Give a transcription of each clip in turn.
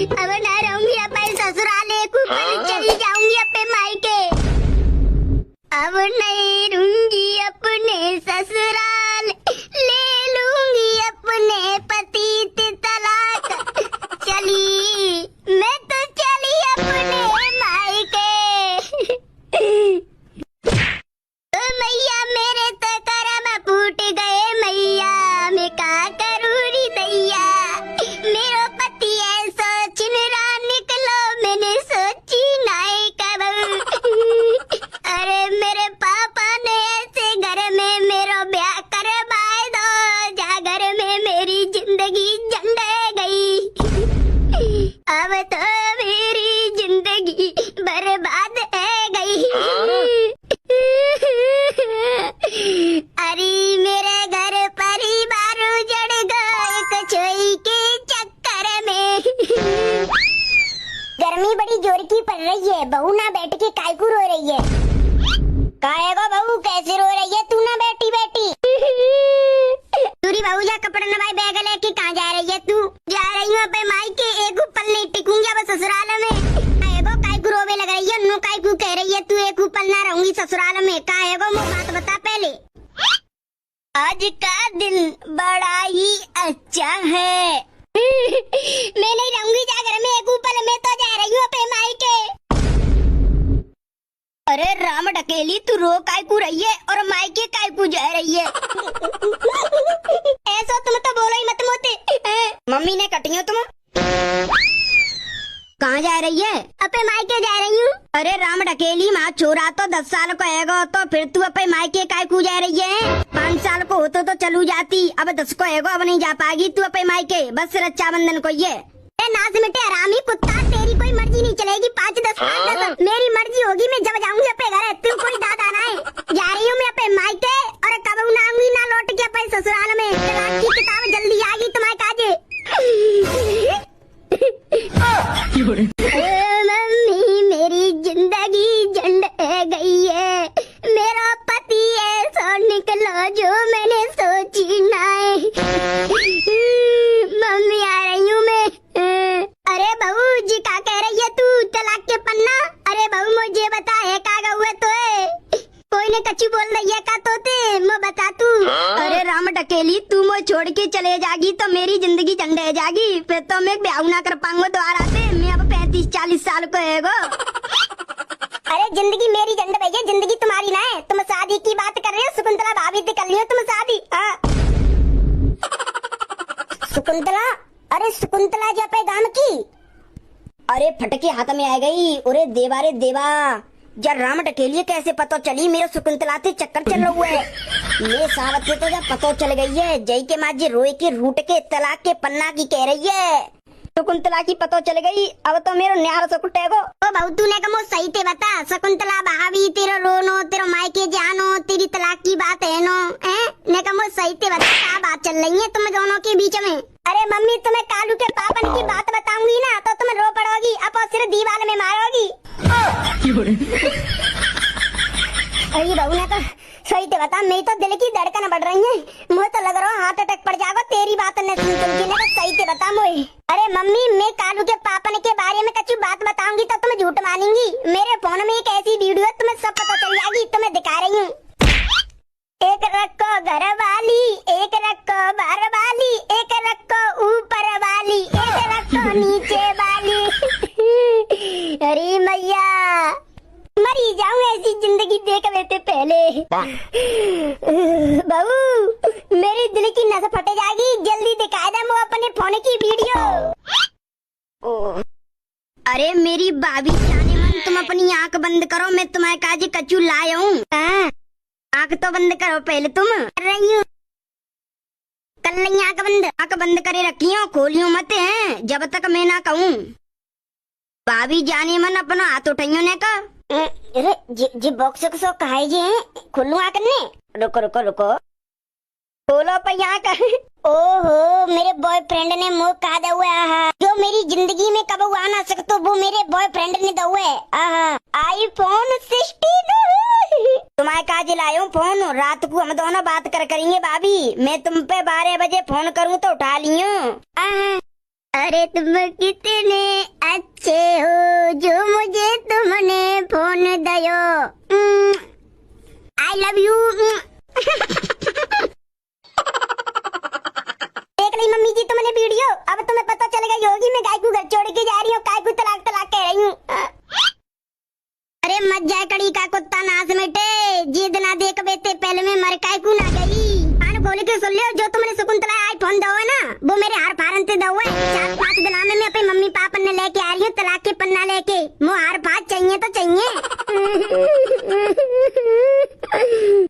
अब ना रहूंगी अपने ससुराले को, चली जाऊंगी अपने मायके। अब नहीं रहूंगी अपने ससुराल, ले लूंगी अपने पति से तलाक। चली मैं तो चली अपने मायके। मैया मेरे तो करम फूट गए मैया, मैं का करूँ री दैया। मेरो पति ऐसा चिनरा निकलो, मैंने सोची नाई कब। अरे मेरे पापा ने ऐसे घर में मेरो ब्याह करवाए दो, जा घर में मेरी जिंदगी झंडे गई। अब तो मेरी जिंदगी बर्बाद है गई। अरे मेरे घर परिवार उजड़ गए कचोई के चक्कर में। गर्मी बड़ी जोर की पड़ रही है, बहू ना बैठ के कायकू रो रही है। काहेगो बहू कैसे रो रही है तू ना बैठी बैठी? दूरी बहू जा कपड़ा नवाई बैग लेके कहाँ जा रही है तू? जा रही हूँ अपने मायके, एक पल नहीं टिकूंगी अब ससुराल में। काहेगो कायकू रोवे लग रही है, नो कायकू कह रही है तू एक पल ना रहूंगी ससुराल में। काहेगो मुझे बात बता पहले। आज का दिन बड़ा ही अच्छा है। मैं नहीं रहूंगी जा घर में एक पल, मैं तो जा रही हूँ अपने मायके। अरे राम ढकेली तू रो कायकू रही है और मायके कायकू जा रही है? ऐसा तुम तो बोलो ही मत मोते। मम्मी ने कटी हो तुम? कहाँ जा रही है? अपने मायके जा रही हूँ। अरे राम ढकेली माँ छोरा तो 10 साल को हैगो, तो फिर तू अपने मायके कायकू जा रही है? 5 साल को होतो तो चलू जाती, अब 10 को हैगो, अब नहीं जा पाएगी तू अपने मायके, बस रक्षाबंधन को ये। नाज मिटे हरामी कुत्ता, तेरी कोई मर्जी नहीं चलेगी। 5-10 मेरी मर्जी होगी, मैं जब जाऊंगी अपने घर, तू कोई दादा ना है। जा रही हूँ मैं अपने मायके और कब ना आऊंगी ना लौट के अपने ससुराल में। तलाक की किताब जल्दी आ गई तुम्हारे काजे। मम्मी मेरी जिंदगी झंड गई है, मेरा पति ऐसा निकला जो मैंने सोची ना है। मम्मी आ रही हूँ मैं। अरे बहू जी क्या कह रही है तू? तलाक के पन्ना? अरे बहू मुझे बता है का हुआ तो है? कोई ने कच्ची बोल रही है का तोते, मैं बता तू। अरे राम ढकेली तू मुझे छोड़ के चले जागी तो मेरी जिंदगी झंडे जागी, फिर तो मैं ब्याह ना कर पाऊंगा दोबारा से। मैं अब 35-40 साल को हैगो। अरे जिंदगी मेरी झंड भैया, जिंदगी तुम्हारी ना है। तुम शादी की बात कर रहे हो, शकुंतला भाभी से कर रही हो तुम शादी। शकुंतला? अरे शकुंतला जो पे गांव की? अरे फटके हाथ में आ गई। अरे देवा रे देवा, जब राम ढकेलिए कैसे पता चली मेरे शकुंतला से चक्कर चल रहा है। ये सावत तो जब पता चल गई है, जय के माँ जी रोए के रूट के तलाक के पन्ना की कह रही है। शकुंतला की पता चल गई, अब तो मेरे न्यार से कुटेगो। ओ बहु तूने कमो सही ते बता, शकुंतला भाभी तेरा रोनो, तेरा मायके जानो, तेरी तलाक की बात है नो? ने कमो सही ते बता क्या बात चल रही है तुम दोनों के बीच में? अरे मम्मी तुम्हें कालू के पापन की बात बताऊंगी ना तो तुम रो पड़ोगी, अब सिर दीवार में मारोगी। अरे बहू ने तो सही ते बता, मेरी तो दिल की धड़कन बढ़ रही है, मुझे तो लग रहा है हार्ट अटैक पड़ जाएगा तेरी बात ने सुन के। तो सही ते बता मुझे। अरे मम्मी मैं कालू के पापन के बारे में कच्ची बात बताऊंगी तो तुम झूठ मानेंगी। मेरे फोन में एक ऐसी वीडियो तुम्हें सब पता चल जाएगी, तुम्हें दिखा रही हूँ। एक रखो घर वाली, एक रखो बाहर वाली, एक रखो ऊपर वाली, एक रखो नीचे वाली। अरे मैया मरी जाऊं ऐसी जिंदगी देख लेते पहले। बहू मेरी दिल की नस फट जाएगी, जल्दी दिखा दे मुझे अपने फोन की वीडियो। अरे मेरी भाभी जाने मन, तुम अपनी आंख बंद करो, मैं तुम्हारे काजी कचू लाया हूँ। आंख तो बंद करो पहले। तुम कर रही हूँ, कर रही आंख बंद करे रखी हो, खोलियो मत हैं जब तक मैं ना कहूँ। भाभी जाने मन अपना हाथ उठाइयो ने का। अरे जी बॉक्स को कहा जी खुलू आंख ने? रुको रुको रुको, खोलो पहिया का। ओहो मेरे बॉयफ्रेंड ने मुँह कहा दे हुआ है, जो मेरी जिंदगी में कब आ ना सकते वो मेरे बॉयफ्रेंड ने दे हुए। आईफोन 16 तुम्हारे कहा जिलाया हूँ फोन, रात को हम दोनों बात करेंगे भाभी। मैं तुम पे 12 बजे फोन करूँ तो उठा लियो। अरे तुम कितने अच्छे हो जो मुझे तुमने फोन दयो। I love you. देख ली मम्मी जी तुमने वीडियो। अब तुम्हें पता चलेगा योगी में गाय को घर छोड़ के जा रही हूँ, गाय को तलाक तलाक कह रही हूँ। अरे मत जाए कड़ी का कुत्ता नाच मिटे, जिद ना देख बेते पहले में मर काय को ना गई। कान खोल के सुन लियो, जो तुमने शकुंतला आईफोन दो है ना वो मेरे हार फारन से दो है। 4-5 दिन में मैं अपने मम्मी पापा ने लेके आ रही हूँ तलाक के पन्ना लेके। मो हार फात चाहिए तो चाहिए।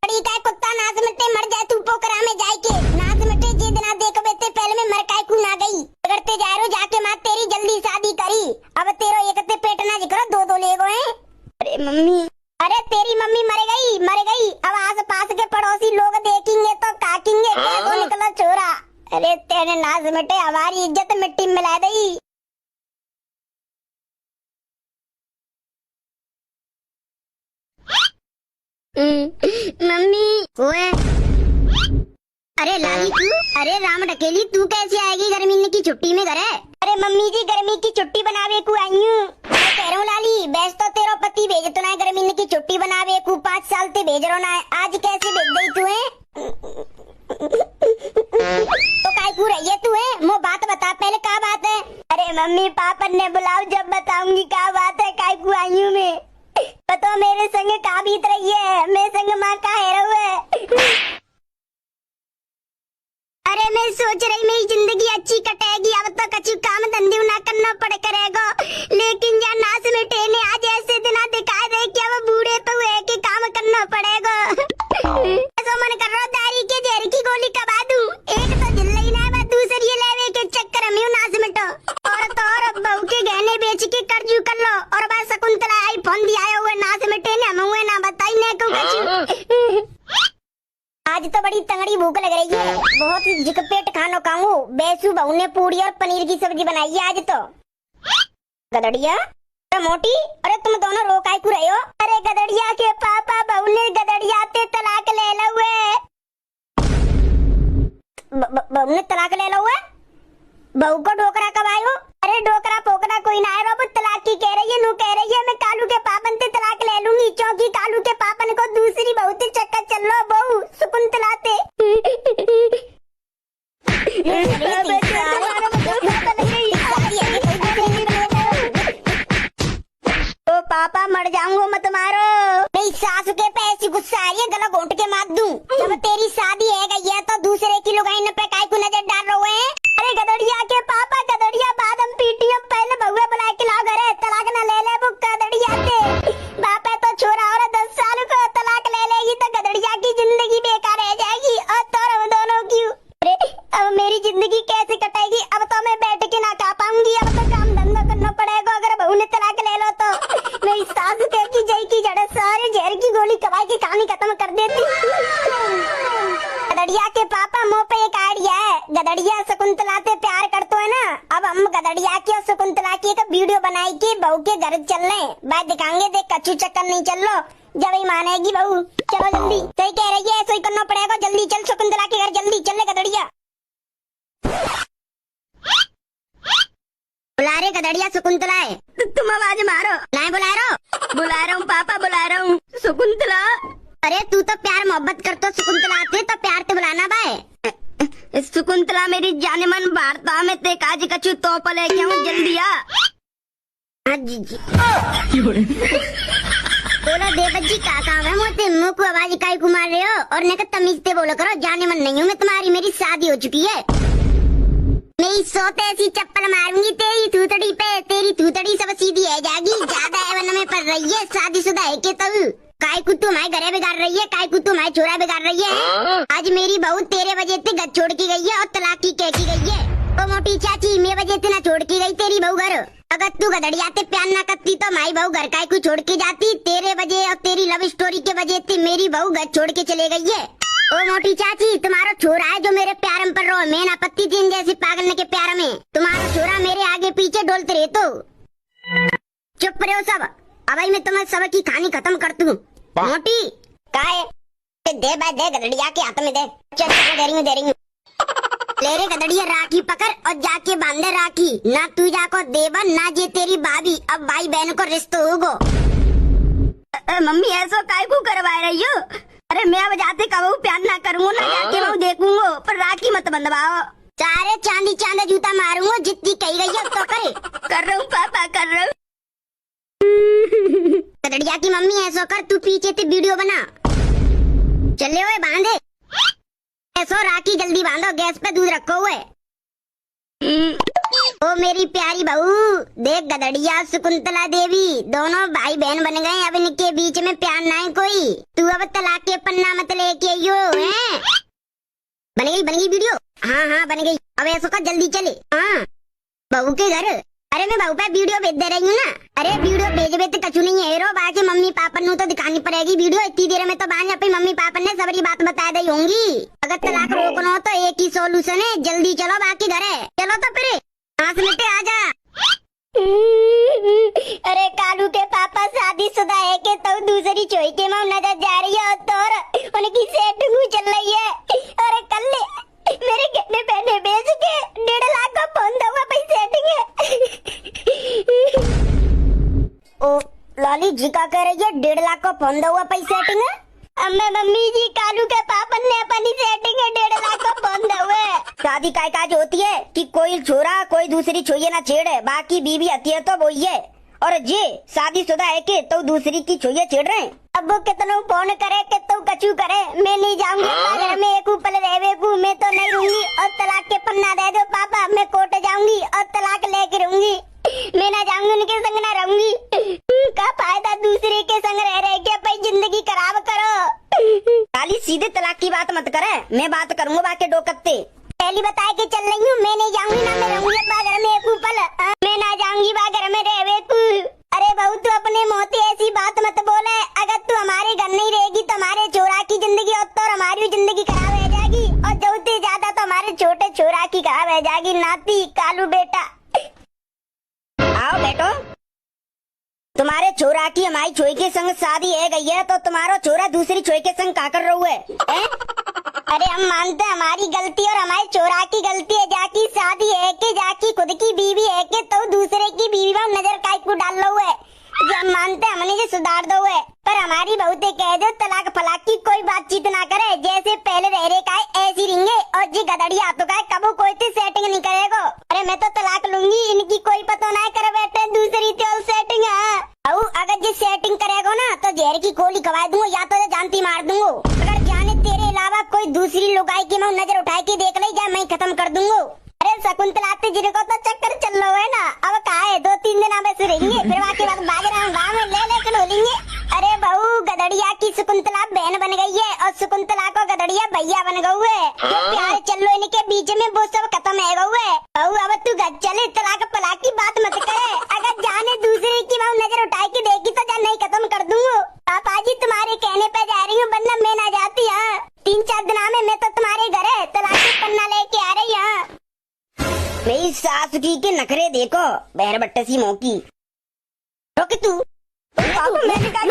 कड़ी का कुत्ता नाच मिटे मर जाए तू पोखरा में जाए के। नाच मिटे जिद ना देख बेते पहले में मर काय को ना गई। करते जा रहे जाके माँ तेरी जल्दी शादी करी। अब तेरो एक पेट ना जिक्र दो ले गए। अरे मम्मी, अरे तेरी मम्मी मर गई। अब आस पास के पड़ोसी लोग देखेंगे तो काटेंगे कैसे निकला चोरा। अरे तेरे नाज मिटे हमारी इज्जत मिट्टी में मिला दी। मम्मी ओए, अरे लाली तू, अरे राम ढकेली तू कैसे आएगी गर्मी की छुट्टी में घर है? अरे मम्मी जी गर्मी की छुट्टी बनावे को आई हूँ। मैं कह रहा हूँ लाली बैस तो तेरा पति भेज तो ना गर्मी की छुट्टी बनावे को 5 साल से भेज रहा ना, आज कैसे भेज गई तू है? तो काय को रही है तू है? मो बात बता पहले क्या बात है? अरे मम्मी पापा ने बुलाओ जब बताऊंगी क्या बात है। काय को आई हूँ मैं, पता मेरे संग का बीत रही है, मेरे संग माँ का है। अरे मैं सोच रही मेरी जिंदगी अच्छी कटेगी, अब तो कछु काम धंधे ना करना पड़ करेगा। लेकिन या नाच मिटे ने आज ऐसे दिन दिखाए दे कि अब बूढ़े पे हुए के काम करना पड़ेगा। ऐसा मन कर रहा दारी के जहर की गोली कबा दूं। एक तो दिल ही ना है, दूसरी लेवे के चक्कर में नाच मिटो। और तो और बहू के गहने बेच के कर्ज कर लो। और बस शकुंतला आईफोन दिया हुए नाच मिटे ने हम हुए ना बताई ने को कछु। आज तो बड़ी तंगड़ी भूख लग रही है, बहुत जिक पेट खानो खाऊं। बेसू बहू ने पूरी और पनीर की सब्जी बनाई है आज तो। गदड़िया मोटी, अरे तुम दोनों रो काय को रहे हो? अरे गदड़िया के पापा बहू ने गदड़िया ते तलाक ले लो हुए। बहू ने तलाक ले लो हुए? बहू को डोकरा कब आयो? अरे डोकरा पोकरा कोई ना आयो, तलाक की कह रही है। नू कह रही है मैं कालू के पापन से तलाक ले लूंगी, क्योंकि कालू के पापन को दूसरी बहू से चक्कर चल लो बहू शकुंतला ते। ओ पापा मर जाऊंगा मत मारो। मेरी सासू के पैसे गुस्सा आ रही है, गला घोंट के मार दूं। जब तेरी शादी है गई है तो दूसरे की लुगाई पे काय को नजर डाल रहे हैं? अरे गदड़िया के पापा, गदड़िया बाद हम पीटियो, पहले बहुआ बुला के लाओ घरे। तलाक न ले ले बुक गदड़िया से। बाप है तो छोरा और 10 साल को तलाक ले लेगी तो गदड़िया की जिंदगी बेकार रह जाएगी और तो हम दोनों की। अरे अब मेरी जिंदगी कैसे कटेगी? अब तो मैं बैठ के ना खा पाऊंगी, अब तो काम धंधा करना पड़ेगा। अगर बहू ने तलाक ले लो तो मेरी सास की जय की जड़ सारे जहर की गोली कबाई की कहानी खत्म कर देती। गदड़िया के पापा मुँह पे एक आइडिया है। गदड़िया शकुंतला से प्यार करते है ना, अब हम गदड़िया की और शकुंतला की एक वीडियो बनाई के बहू के घर चल रहे बात दिखाएंगे। देख कच्चू चक्कर नहीं चल लो, जब ही मानेगी बहू। चलो जल्दी, सही कह रही है, ऐसा ही करना पड़ेगा। जल्दी चल शकुंतला के घर, जल्दी चल गदड़िया। बुला रहे गदड़िया शकुंतला है। तुम आवाज मारो। नहीं बुला रहा हूँ पापा, बुला रहा हूँ शकुंतला। अरे तू तो प्यार मोहब्बत करतो शकुंतला थे तो प्यार ते बुलाना भाई। शकुंतला मेरी जाने मन वार्ता में ते काज कछु तोप लेके आऊं, जल्दी आ। जी बोलो देवजी का काम है? मोते मुंह को आवाज काई को मार रहे हो? और नेक तमीज से बोलो करो, जाने मन नहीं हूँ मैं तुम्हारी, मेरी शादी हो चुकी है। मेरी सोते ऐसी चप्पल मारूंगी तेरी थूतड़ी पे, तेरी थूतड़ी सब सीधी है जाएगी। ज्यादा एवन में पड़ रही है, शादीशुदा है के तब काय को तुम्हारे घरे बिगाड़ रही है, काय को तुम्हारे छोरा बिगाड़ रही है। आज मेरी बहू तेरे वजह से घर छोड़ के गई है और तलाक की कह की गई है। तो मोटी चाची मेरे वजह से ना छोड़ के गई तेरी बहू घर। अगर तू गदड़िया ते प्यार ना करती तो माई बहू घर काय को छोड़ के जाती। तेरे वजह और तेरी लव स्टोरी के वजह से मेरी बहू घर छोड़ के चले गई है। ओ मोटी चाची तुम्हारा छोरा है जो मेरे प्यार में पड़ रहा है। मैं ना पत्ती तीन जैसी पागल के प्यार में, तुम्हारा छोरा मेरे आगे पीछे डोलते रहे। तो चुप रहो सब, अब मैं तुम्हें सब की कहानी खत्म कर दूं। मोटी काय दे भाई दे, गदड़िया के हाथ में दे। चल दे रही हूँ। ले रे गदड़िया राखी पकड़ और जाके बांधे राखी। ना तू जाको देवन ना ये तेरी भाभी, अब भाई बहन को रिश्तो होगो। मम्मी ऐसा काय को करवा रही हो? अरे मैं अब जाते कबू प्यार ना करूँगा ना जाके मैं देखूंगा, पर राखी मत बंधवाओ। सारे चांदी चांदा जूता मारूंगा, जितनी कही गई है तो करे। कर रहा हूँ पापा कर रहा हूँ। गदड़िया की मम्मी ऐसा कर, तू पीछे से वीडियो बना। चले हुए बांधे ऐसो राखी जल्दी बांधो, गैस पे दूध रखो हुए। ओ मेरी प्यारी बहू देख, गदड़िया शकुंतला देवी दोनों भाई बहन बन गए, अब इनके बीच में प्यार ना है कोई। तू अब तलाक के पन्ना मत लेके आइयो हैं। बन गई वीडियो? हाँ बन गई। अब ऐसा कर जल्दी चले। हाँ बहू के घर। अरे मैं बहू पे वीडियो भेज दे रही हूँ ना। अरे वीडियो भेजबे तो कछु नहीं है रो, बाकी मम्मी पापा नु तो दिखानी पड़ेगी वीडियो। इतनी देर में तो बांध अपनी मम्मी पापा ने सबरी बात बता दी होंगी। अगर तलाक रोकना हो तो एक ही सोल्यूशन है, जल्दी चलो बाकी घर है। चलो तो फिर 5 मिनट आजा। अरे कालू के पापा शादीशुदा है के तो दूसरी चोई के मां नजर जा रही है और उनकी सेटिंग चल रही है। अरे कल मेरे गहने पहने बेच के 1.5 लाख का फोन दूंगा, पैसे सेटिंग है। ओ लाली जी का कह रही है 1.5 लाख का फोन दूंगा, पैसे सेटिंग है। अम्मा मम्मी जी कालू के पापा ने अपनी सेटिंग है 1.5 लाख का फोन दूंगा। शादी काय काज होती है कि कोई छोरा कोई दूसरी छोइये ना छेड़े, बाकी बीवी आती है तो वो ही है। और जे शादीशुदा है के तो दूसरी की छोइये छेड़ रहे हैं। अब वो कितना फोन करे कितना कचू करे, मैं नहीं जाऊंगी घर में एक ऊपर रहवे को, मैं तो नहीं रहूंगी। और तलाक के पन्ना दे दो पापा, मैं कोर्ट जाऊंगी और तलाक लेके रहूंगी। मैं ना जाऊंगी उनके संग ना रहूंगी। का फायदा दूसरे के संग रह के अपनी जिंदगी खराब करो। खाली सीधे तलाक की बात मत करे, मैं बात करूंगा बाकी डोकत्ते। पहली बताए के चल रही हूँ, मैं नहीं जाऊंगी ना मैं रहूंगी घर में एक ऊपर। मैं ना जाऊंगी घर में रहवे को। अरे बहू तू अपने मोती ऐसी बात मत बोले, अगर तू हमारे घर नहीं रहेगी तो हमारे छोरा की जिंदगी और तो हमारी जिंदगी खराब हो जाएगी, और जौते ज्यादा तो हमारे छोटे छोरा की खराब हो जाएगी। नाती कालू बेटा आओ बैठो। तुम्हारे छोरा की हमारी छोई के संग शादी है गई है तो तुम्हारा छोरा दूसरी छोई के संग का कर रहा है? अरे हम मानते हैं हमारी गलती और हमारे छोरा की गलती है, जाकी शादी है के जाकी खुद की बीवी है के तो दूसरे की बीवी में नजर काय को डाल रहा है। जो हम मानते हैं हमने जो सुधार दो है, पर हमारी बहुते कह दो तलाक फलाक की कोई बातचीत ना करे, जैसे पहले रह रहे का ऐसी रिंगे। और जी गदड़िया तो का कबू कोई तो सेटिंग नहीं करेगा। अरे मैं तो तलाक लूंगी, इनकी कोई पता ना कर बैठे दूसरी तो सेटिंग है। अगर ये सेटिंग करेगा ना तो जहर की गोली खवा दूंगा या तो जानती मार दूंगा। अगर जाने तेरे अलावा कोई दूसरी लुगाई की मैं नजर उठा के देख ले, या मैं खत्म कर दूंगा। अरे शकुंतला जिनको तो चक्कर चल रहा है ना, अब कहा है 2-3 दिन बस रहेंगे, फिर वहाँ के बाद बागराम गाँव में ले लेकर होलेंगे। अरे बहू गदड़िया की शकुंतला बहन बन गई है और शकुंतला को गदड़िया भैया बन गए है। प्यार चल लो इनके बीच में वो सब खत्म है गए। बहू अब तू घर चले, तलाक पलाक की बात मत करे। अगर जाने दूसरे की मैं नजर उठा के देखी तो जान नहीं खत्म कर दूंगा। पापा जी तुम्हारे कहने पे जा रही हूँ, वरना मैं ना जाती। 3-4 दिन में मैं तो तुम्हारे घर है तलाक की पन्ना लेके आ रही हूँ। मेरी सास की के नखरे देखो, बहर बट्टे सी मौकी। रोक तू मैंने कहा